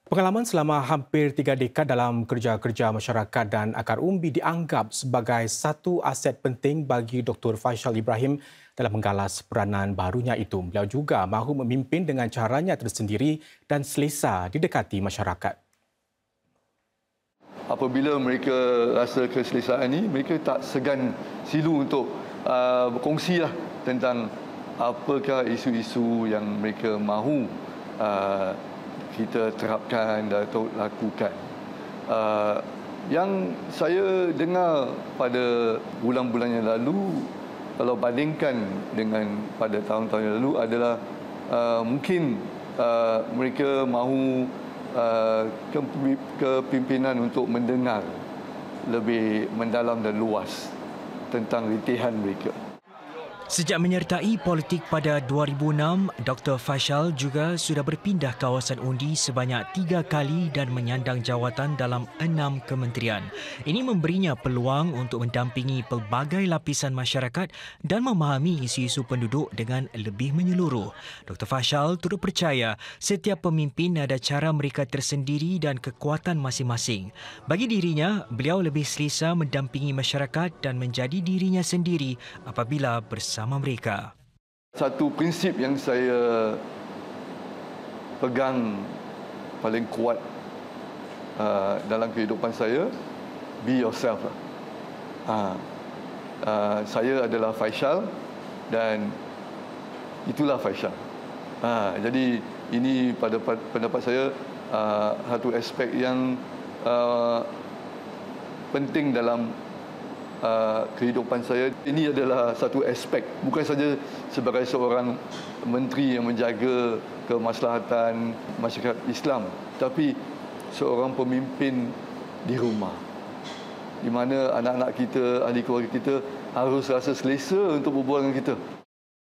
Pengalaman selama hampir 3 dekad dalam kerja-kerja masyarakat dan akar umbi dianggap sebagai satu aset penting bagi Dr. Faisal Ibrahim dalam menggalas peranan barunya itu. Beliau juga mahu memimpin dengan caranya tersendiri dan selesa didekati masyarakat. Apabila mereka rasa keselesaan ini, mereka tak segan silu untuk berkongsilah tentang apakah isu-isu yang mereka mahu kita terapkan atau lakukan. Yang saya dengar pada bulan-bulan yang lalu, kalau bandingkan dengan pada tahun-tahun yang lalu adalah mungkin mereka mahu kepimpinan untuk mendengar lebih mendalam dan luas tentang rintihan mereka. Sejak menyertai politik pada 2006, Dr. Faisal juga sudah berpindah kawasan undi sebanyak 3 kali dan menyandang jawatan dalam 6 kementerian. Ini memberinya peluang untuk mendampingi pelbagai lapisan masyarakat dan memahami isu-isu penduduk dengan lebih menyeluruh. Dr. Faisal turut percaya setiap pemimpin ada cara mereka tersendiri dan kekuatan masing-masing. Bagi dirinya, beliau lebih selesa mendampingi masyarakat dan menjadi dirinya sendiri apabila bersama mereka. Satu prinsip yang saya pegang paling kuat dalam kehidupan saya, be yourself. Saya adalah Faisal dan itulah Faisal. Jadi ini pada pendapat saya satu aspek yang penting dalam kehidupan saya. Ini adalah satu aspek, bukan saja sebagai seorang menteri yang menjaga kemaslahatan masyarakat Islam, tapi seorang pemimpin di rumah, di mana anak-anak kita, ahli keluarga kita harus rasa selesa untuk berbual dengan kita.